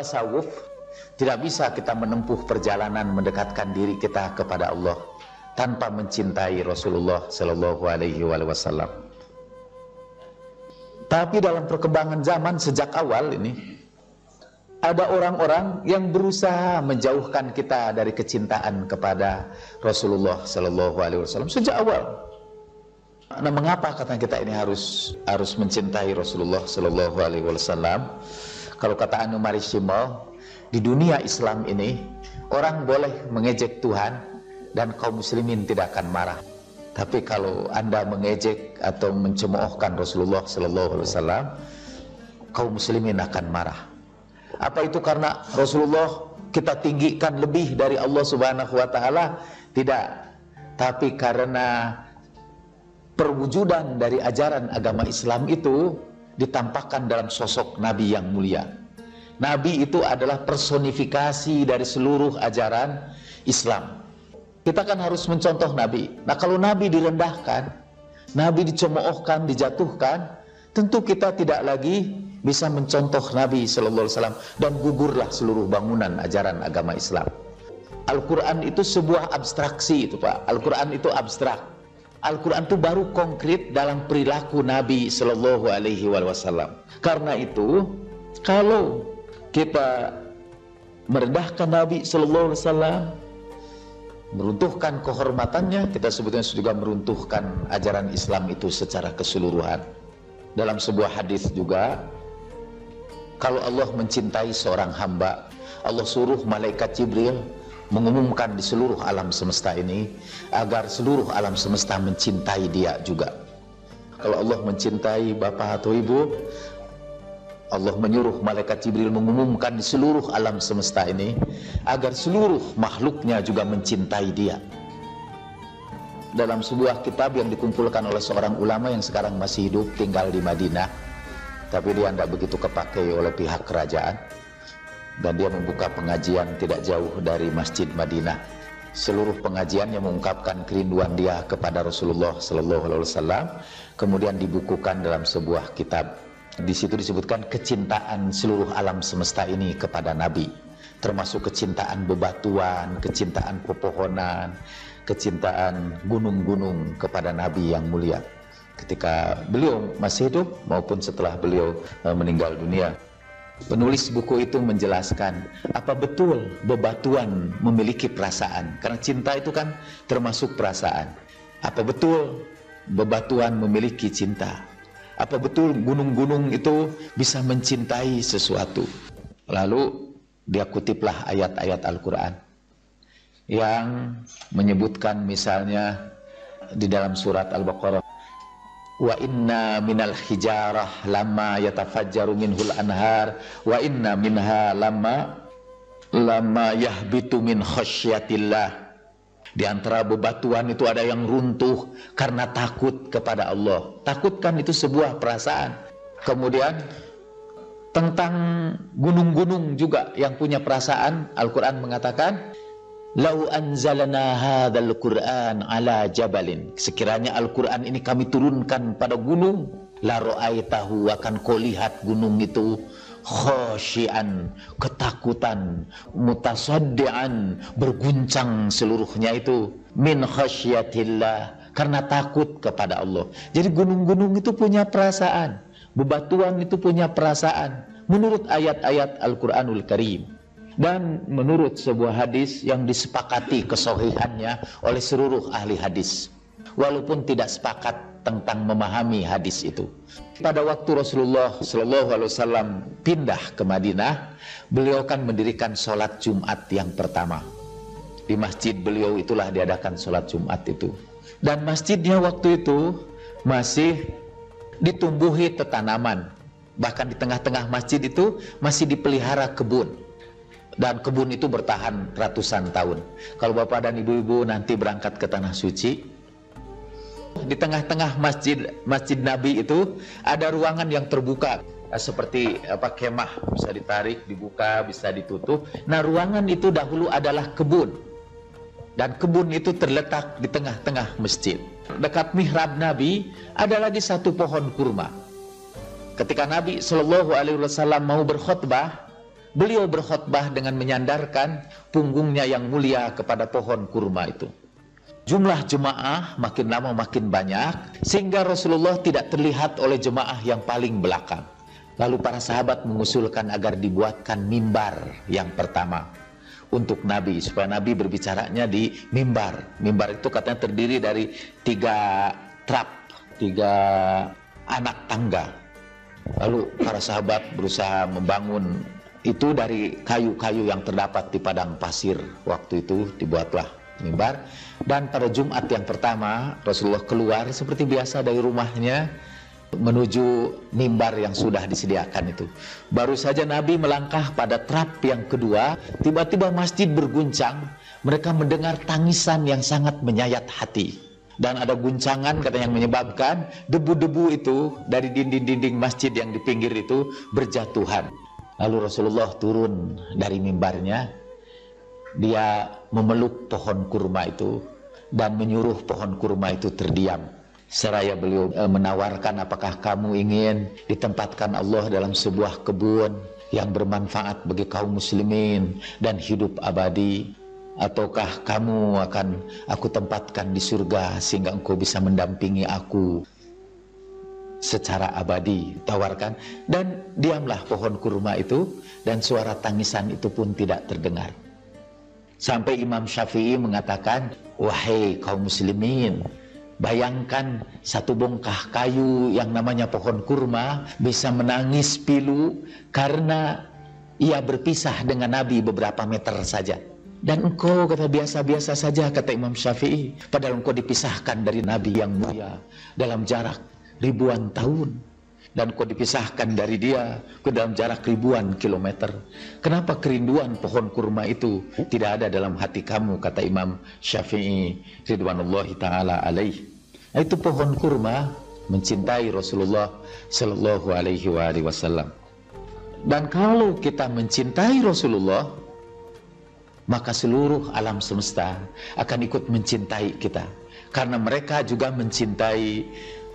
tasawuf, tidak bisa kita menempuh perjalanan mendekatkan diri kita kepada Allah tanpa mencintai Rasulullah Sallallahu Alaihi Wasallam. Tapi dalam perkembangan zaman sejak awal ini, ada orang-orang yang berusaha menjauhkan kita dari kecintaan kepada Rasulullah Sallallahu Alaihi Wasallam sejak awal. Nah, mengapa kata kita ini harus mencintai Rasulullah Sallallahu Alaihi Wasallam? Kalau kata Anu Marishimo, di dunia Islam ini orang boleh mengejek Tuhan dan kaum muslimin tidak akan marah. Tapi kalau Anda mengejek atau mencemoohkan Rasulullah Sallallahu Alaihi Wasallam, kaum muslimin akan marah. Apa itu karena Rasulullah kita tinggikan lebih dari Allah Subhanahu wa taala? Tidak. Tapi karena perwujudan dari ajaran agama Islam itu ditampakkan dalam sosok Nabi yang mulia. Nabi itu adalah personifikasi dari seluruh ajaran Islam. Kita kan harus mencontoh Nabi. Nah, kalau Nabi direndahkan, Nabi dicemoohkan, dijatuhkan, tentu kita tidak lagi bisa mencontoh Nabi Sallallahu Alaihi Wasallam, dan gugurlah seluruh bangunan ajaran agama Islam. Al-Quran itu sebuah abstraksi itu Pak. Al-Quran itu abstrak. Al-Quran itu baru konkret dalam perilaku Nabi Sallallahu Alaihi Wasallam. Karena itu, kalau kita merendahkan Nabi Sallallahu Alaihi Wasallam, meruntuhkan kehormatannya, kita sebetulnya juga meruntuhkan ajaran Islam itu secara keseluruhan. Dalam sebuah hadis juga, kalau Allah mencintai seorang hamba, Allah suruh malaikat Jibril mengumumkan di seluruh alam semesta ini agar seluruh alam semesta mencintai dia juga. Kalau Allah mencintai bapak atau ibu, Allah menyuruh malaikat Jibril mengumumkan di seluruh alam semesta ini agar seluruh makhluknya juga mencintai dia. Dalam sebuah kitab yang dikumpulkan oleh seorang ulama yang sekarang masih hidup, tinggal di Madinah, tapi dia tidak begitu kepakai oleh pihak kerajaan, dan dia membuka pengajian tidak jauh dari Masjid Madinah. Seluruh pengajiannya mengungkapkan kerinduan dia kepada Rasulullah Sallallahu Alaihi Wasallam, kemudian dibukukan dalam sebuah kitab. Di situ disebutkan kecintaan seluruh alam semesta ini kepada Nabi, termasuk kecintaan bebatuan, kecintaan pepohonan, kecintaan gunung-gunung kepada Nabi yang mulia ketika beliau masih hidup maupun setelah beliau meninggal dunia. Penulis buku itu menjelaskan apa betul bebatuan memiliki perasaan, karena cinta itu kan termasuk perasaan. Apa betul bebatuan memiliki cinta? Apa betul gunung-gunung itu bisa mencintai sesuatu? Lalu dia kutiplah ayat-ayat Al-Quran yang menyebutkan misalnya di dalam surat Al-Baqarah, wa inna minal hijarah lama yatafajjaru minhul anhar wa inna minha lama yahbitu min khasyatillah. Di antara bebatuan itu ada yang runtuh karena takut kepada Allah. Takut kan itu sebuah perasaan. Kemudian tentang gunung-gunung juga yang punya perasaan, Al-Quran mengatakan, lau anzalna hadzal Qur'an ala jabalin. Sekiranya Al-Quran ini kami turunkan pada gunung, la ra'aitahu, akan kau lihat gunung itu khasyian, ketakutan, mutasaddian, berguncang seluruhnya itu min khasyatillah, karena takut kepada Allah. Jadi gunung-gunung itu punya perasaan, bebatuan itu punya perasaan menurut ayat-ayat Al-Quranul Karim dan menurut sebuah hadis yang disepakati kesohihannya oleh seluruh ahli hadis, walaupun tidak sepakat tentang memahami hadis itu. Pada waktu Rasulullah Sallallahu Alaihi Wasallam pindah ke Madinah, beliau kan mendirikan sholat Jumat yang pertama. Di masjid beliau itulah diadakan sholat Jumat itu. Dan masjidnya waktu itu masih ditumbuhi tanaman. Bahkan di tengah-tengah masjid itu masih dipelihara kebun. Dan kebun itu bertahan ratusan tahun. Kalau bapak dan ibu-ibu nanti berangkat ke Tanah Suci, di tengah-tengah masjid Nabi itu ada ruangan yang terbuka seperti kemah, bisa ditarik, dibuka, bisa ditutup. Nah, ruangan itu dahulu adalah kebun, dan kebun itu terletak di tengah-tengah masjid. Dekat mihrab Nabi ada lagi satu pohon kurma. Ketika Nabi Shallallahu Alaihi Wasallam mau berkhutbah, beliau berkhutbah dengan menyandarkan punggungnya yang mulia kepada pohon kurma itu. Jumlah jemaah makin lama makin banyak, sehingga Rasulullah tidak terlihat oleh jemaah yang paling belakang. Lalu para sahabat mengusulkan agar dibuatkan mimbar yang pertama untuk Nabi, supaya Nabi berbicaranya di mimbar. Mimbar itu katanya terdiri dari 3 trap, 3 anak tangga. Lalu para sahabat berusaha membangun itu dari kayu-kayu yang terdapat di padang pasir. Waktu itu dibuatlah mimbar. Dan pada Jumat yang pertama Rasulullah keluar seperti biasa dari rumahnya menuju mimbar yang sudah disediakan itu. Baru saja Nabi melangkah pada trap yang kedua, tiba-tiba masjid berguncang. Mereka mendengar tangisan yang sangat menyayat hati. Dan ada guncangan katanya yang menyebabkan debu-debu itu dari dinding-dinding masjid yang di pinggir itu berjatuhan. Lalu Rasulullah turun dari mimbarnya. Dia memeluk pohon kurma itu dan menyuruh pohon kurma itu terdiam. Seraya beliau menawarkan, apakah kamu ingin ditempatkan Allah dalam sebuah kebun yang bermanfaat bagi kaum muslimin dan hidup abadi, ataukah kamu akan aku tempatkan di surga sehingga engkau bisa mendampingi aku secara abadi, tawarkan. Dan diamlah pohon kurma itu, dan suara tangisan itu pun tidak terdengar. Sampai Imam Syafi'i mengatakan, wahai kaum muslimin, bayangkan satu bongkah kayu yang namanya pohon kurma bisa menangis pilu karena ia berpisah dengan Nabi beberapa meter saja. Dan engkau, kata, biasa-biasa saja, kata Imam Syafi'i, padahal engkau dipisahkan dari Nabi yang mulia dalam jarak ribuan tahun. Dan kau dipisahkan dari dia ke dalam jarak ribuan kilometer. Kenapa kerinduan pohon kurma itu tidak ada dalam hati kamu, kata Imam Syafi'i ridwanullahi ta'ala alaih. Nah, itu pohon kurma mencintai Rasulullah sallallahu alaihi wasallam. Dan kalau kita mencintai Rasulullah, maka seluruh alam semesta akan ikut mencintai kita, karena mereka juga mencintai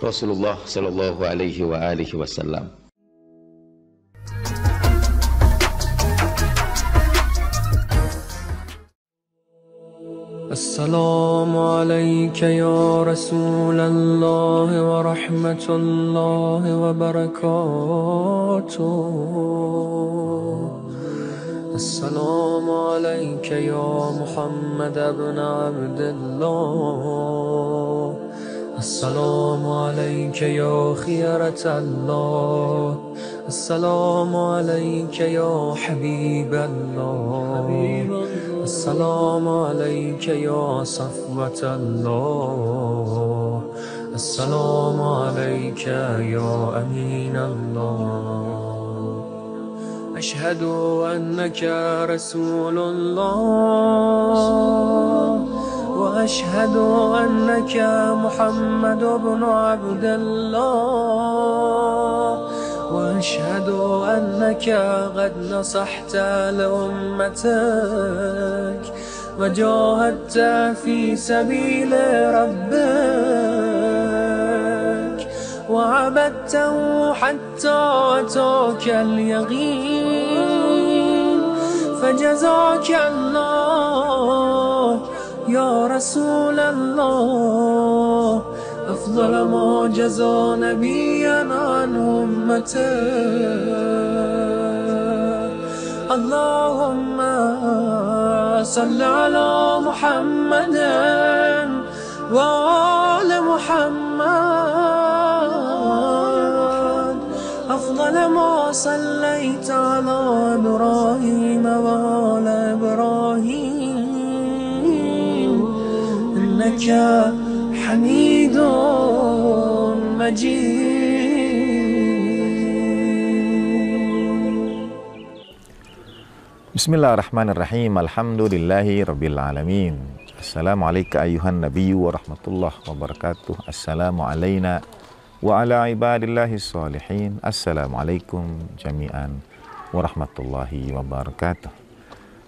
Rasulullah sallallahu alaihi wasallam. Assalamu alayka ya Rasulullah wa rahmatullahi wa barakatuh. Assalamu alayka ya Muhammad ibn Abdullah. Assalamu alayka ya khiyarat Allah. Assalamu alayka ya habib Allah. Assalamu alayka ya safwat Allah. Assalamu alayka ya amin Allah. Ashhadu annaka Rasulullah. وأشهد أنك محمد بن عبد الله. وأشهد أنك قد نصحت لأمتك وجاهدت في سبيل ربك وعبدته حتى أتاك اليقين. فجزاك الله يا رسول الله أفضل ما جزى نبيا عن أمته. اللهم صل على محمد وآل محمد أفضل ما صليت على إبراهيم وآل إبراهيم إنك حميد مجيد. Bismillahirrahmanirrahim. Alhamdulillahi rabbil alamin. Assalamualaikum ayuhan nabiyyu wa rahmatullahi wa barakatuh. Assalamu alayna wa ala ibadillahi salihin. Assalamualaikum jami'an wa rahmatullahi wa barakatuh.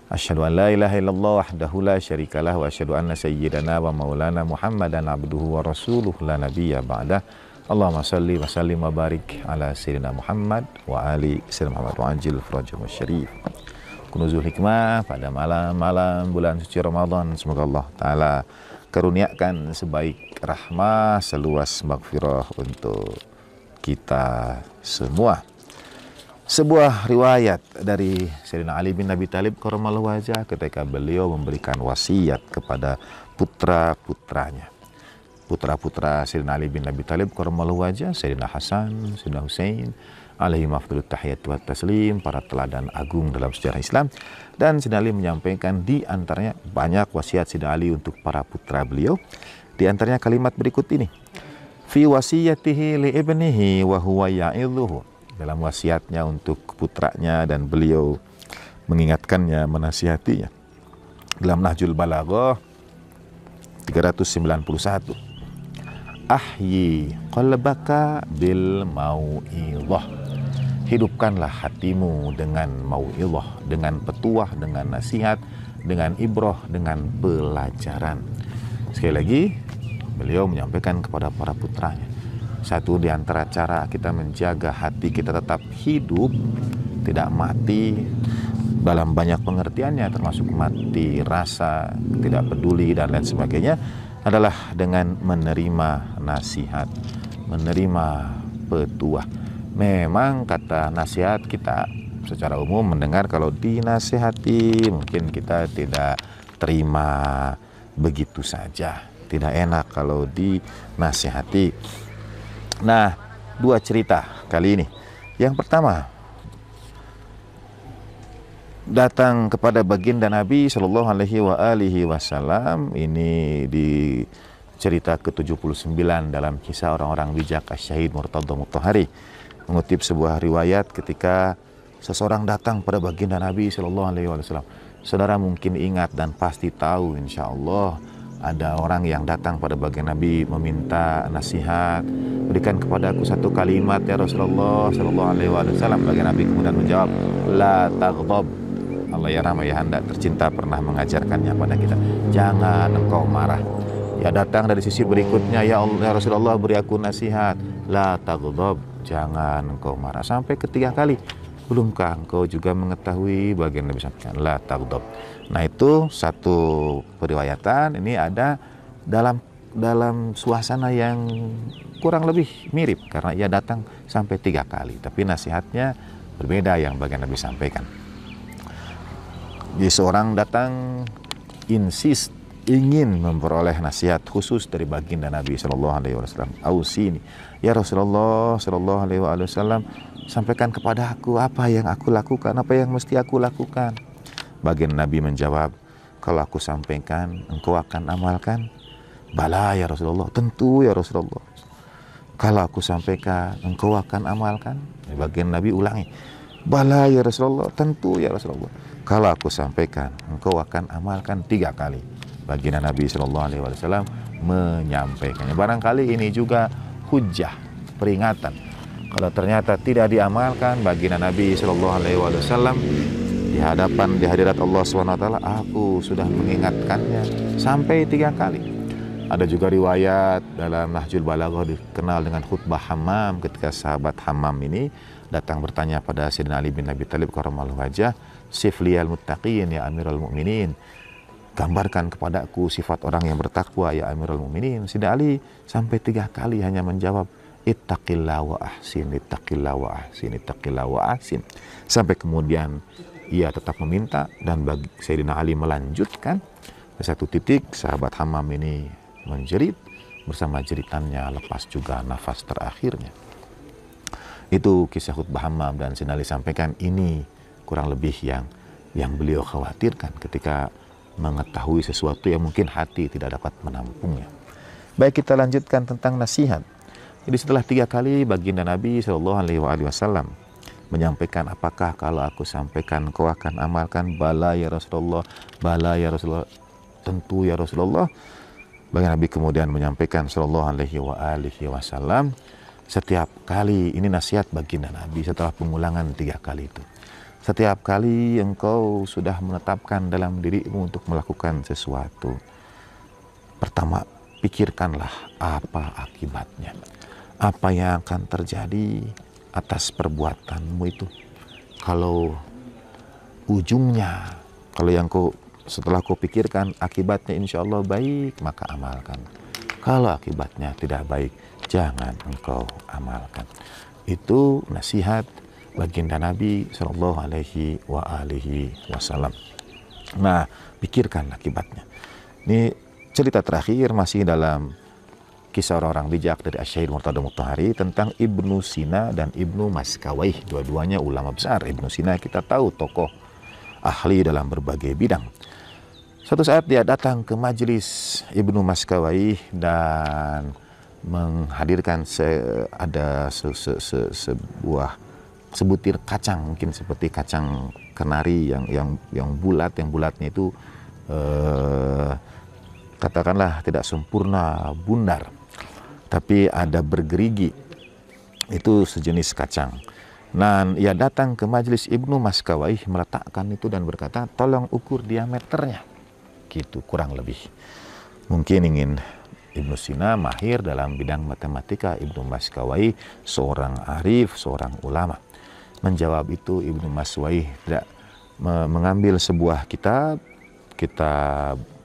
Asyhadu an la ilaha illallah wahdahu la syarikalah wa asyhadu anna sayyidana wa maulana Muhammadan abduhu wa rasuluh la nabiyya ba'dah. Allahumma salli wa sallim wa barik ala sayyidina Muhammad wa ali sayyidina Muhammad wa ajil farajahum syarif. Kunuzul Hikmah pada malam-malam bulan suci Ramadan. Semoga Allah Ta'ala karuniakan sebaik rahmah, seluas maghfirah untuk kita semua. Sebuah riwayat dari Sayyidina Ali bin Abi Thalib karramallahu wajhah ketika beliau memberikan wasiat kepada putra-putranya. Putra-putra Sayyidina Ali bin Abi Thalib karramallahu wajhah, Sayyidina Hasan, Sayyidina Husain, alaihi mafdulut tahiyat wa taslim, para teladan agung dalam sejarah Islam. Dan Sayyidina Ali menyampaikan di antaranya banyak wasiat Sayyidina Ali untuk para putra beliau. Di antaranya kalimat berikut ini. Fi wasiyatihi li ibnihi wa huwa ya'idhuhu. Dalam wasiatnya untuk putranya dan beliau mengingatkannya, menasihatinya. Dalam Nahjul Balaghah 391. Ahyi qalbaka bil mau'idhah. Hidupkanlah hatimu dengan mau'idhah, dengan petuah, dengan nasihat, dengan ibrah, dengan pelajaran. Sekali lagi, beliau menyampaikan kepada para putranya, satu di antara cara kita menjaga hati kita tetap hidup, tidak mati dalam banyak pengertiannya, termasuk mati rasa, tidak peduli dan lain sebagainya, adalah dengan menerima nasihat, menerima petuah. Memang kata nasihat kita secara umum mendengar kalau dinasihati mungkin kita tidak terima begitu saja, tidak enak kalau dinasihati. Nah, dua cerita kali ini. Yang pertama, datang kepada baginda Nabi Shallallahu Alaihi Wasallam, ini di cerita ke-79 dalam kisah orang-orang bijak Asy-Syahid Murtadha Mutahhari, mengutip sebuah riwayat ketika seseorang datang pada baginda Nabi Shallallahu Alaihi Wasallam. Saudara mungkin ingat dan pasti tahu, insya Allah ada orang yang datang pada baginda Nabi meminta nasihat, berikan kepada aku satu kalimat ya Rasulullah Shallallahu Alaihi Wasallam. Baginda Nabi kemudian menjawab, la taghdab. Allah ya rahmah ya handa tercinta pernah mengajarkannya pada kita, jangan engkau marah. Ya datang dari sisi berikutnya, ya Allah ya Rasulullah beri aku nasihat, la taghdab, jangan engkau marah. Sampai ketiga kali, belumkah engkau juga mengetahui bagian Nabi sampaikan la taghdab. Nah itu satu periwayatan, ini ada dalam suasana yang kurang lebih mirip karena ia datang sampai 3 kali, tapi nasihatnya berbeda yang bagian Nabi sampaikan. Jadi seorang datang insist ingin memperoleh nasihat khusus dari baginda Nabi Shallallahu Alaihi Wasallam. Ausini, ya Rasulullah Shallallahu Alaihi Wasallam, sampaikan kepada aku apa yang aku lakukan, apa yang mesti aku lakukan. Baginda Nabi menjawab, kalau aku sampaikan, engkau akan amalkan? Bala ya Rasulullah, tentu ya Rasulullah. Kalau aku sampaikan, engkau akan amalkan? Baginda Nabi ulangi, bala ya Rasulullah, tentu ya Rasulullah. Kalau aku sampaikan, engkau akan amalkan? 3 kali. Baginda Nabi Shallallahu Alaihi Wasallam menyampaikannya. Barangkali ini juga hujah, peringatan. Kalau ternyata tidak diamalkan, baginda Nabi Shallallahu Alaihi Wasallam di hadirat Allah SWT, aku sudah mengingatkannya sampai 3 kali. Ada juga riwayat dalam Nahjul Balaghah dikenal dengan khutbah Hammam, ketika sahabat Hammam ini datang bertanya pada Sayyidina Ali bin Abi Thalib karramallahu wajhah, sifliyal muttaqin ya Amirul Mukminin, gambarkan kepadaku sifat orang yang bertakwa ya Amirul Mukminin. Sayyidina Ali sampai 3 kali hanya menjawab ittaqillah wa ahsin, ittaqillah wa ahsin, ittaqillah wa ahsin. Sampai kemudian ia tetap meminta dan Sayyidina Ali melanjutkan. Di satu titik sahabat Hammam ini menjerit, bersama jeritannya lepas juga nafas terakhirnya. Itu kisah khutbah Hammam dan Sayyidina Ali sampaikan ini kurang lebih yang beliau khawatirkan ketika mengetahui sesuatu yang mungkin hati tidak dapat menampungnya. Baik, kita lanjutkan tentang nasihat. Jadi setelah 3 kali baginda Nabi Shallallahu Alaihi Wasallam menyampaikan, apakah kalau aku sampaikan kau akan amalkan? Bala ya Rasulullah, bala ya Rasulullah, tentu ya Rasulullah. Baginda Nabi kemudian menyampaikan Shallallahu Alaihi Wasallam, setiap kali, ini nasihat baginda Nabi setelah pengulangan 3 kali itu, setiap kali engkau sudah menetapkan dalam dirimu untuk melakukan sesuatu, pertama pikirkanlah apa akibatnya, apa yang akan terjadi atas perbuatanmu itu. Kalau ujungnya. Kalau yang setelah kau pikirkan akibatnya insya Allah baik, maka amalkan. Kalau akibatnya tidak baik, jangan engkau amalkan. Itu nasihat baginda Nabi Shallallahu Alaihi Wasallam. Nah, pikirkan akibatnya. Ini cerita terakhir masih dalam kisah orang-orang bijak dari Asy-Syaikh Murtada Mutahhari tentang Ibnu Sina dan Ibnu Maskawayh. Dua-duanya ulama besar. Ibnu Sina kita tahu tokoh ahli dalam berbagai bidang. Suatu saat dia datang ke majelis Ibnu Maskawayh dan menghadirkan sebuah sebutir kacang, mungkin seperti kacang kenari yang bulat, yang bulatnya itu katakanlah tidak sempurna bundar, tapi ada bergerigi. Itu sejenis kacang. Nah, ia datang ke majelis Ibnu Maskawayh, meletakkan itu dan berkata, tolong ukur diameternya. Gitu, kurang lebih. Mungkin ingin Ibnu Sina mahir dalam bidang matematika, Ibnu Maskawayh seorang arif, seorang ulama. Menjawab itu Ibnu Maskawayh tidak mengambil sebuah kitab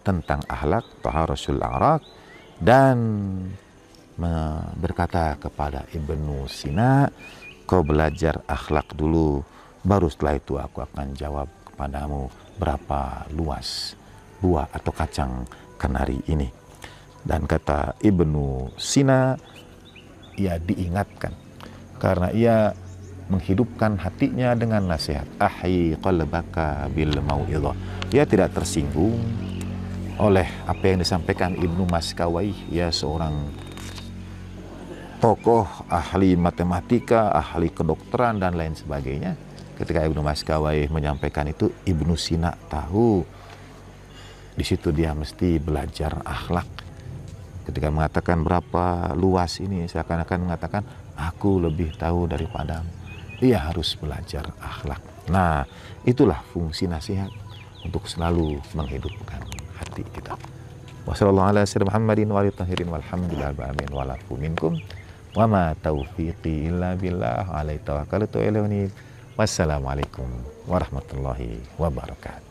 tentang akhlak, Taharatul A'raq, dan berkata kepada Ibnu Sina, kau belajar akhlak dulu, baru setelah itu aku akan jawab kepadamu berapa luas buah atau kacang kenari ini. Dan kata Ibnu Sina, ia diingatkan karena ia menghidupkan hatinya dengan nasihat, ahyi qalbaka bil mau'izah. Ia tidak tersinggung oleh apa yang disampaikan Ibnu Maskawayh, ya seorang tokoh ahli matematika, ahli kedokteran dan lain sebagainya. Ketika Ibnu Maskawayh menyampaikan itu, Ibnu Sina tahu di situ dia mesti belajar akhlak. Ketika mengatakan berapa luas ini, seakan-akan mengatakan aku lebih tahu daripadamu. Dia harus belajar akhlak. Nah, itulah fungsi nasihat untuk selalu menghidupkan hati kita. Wassalamualaikum warahmatullahi wabarakatuh. Wa ma taufiqi illa billah, alaihi tawakkaltu wa ilaihi unib. Wassalamualaikum warahmatullahi wabarakatuh.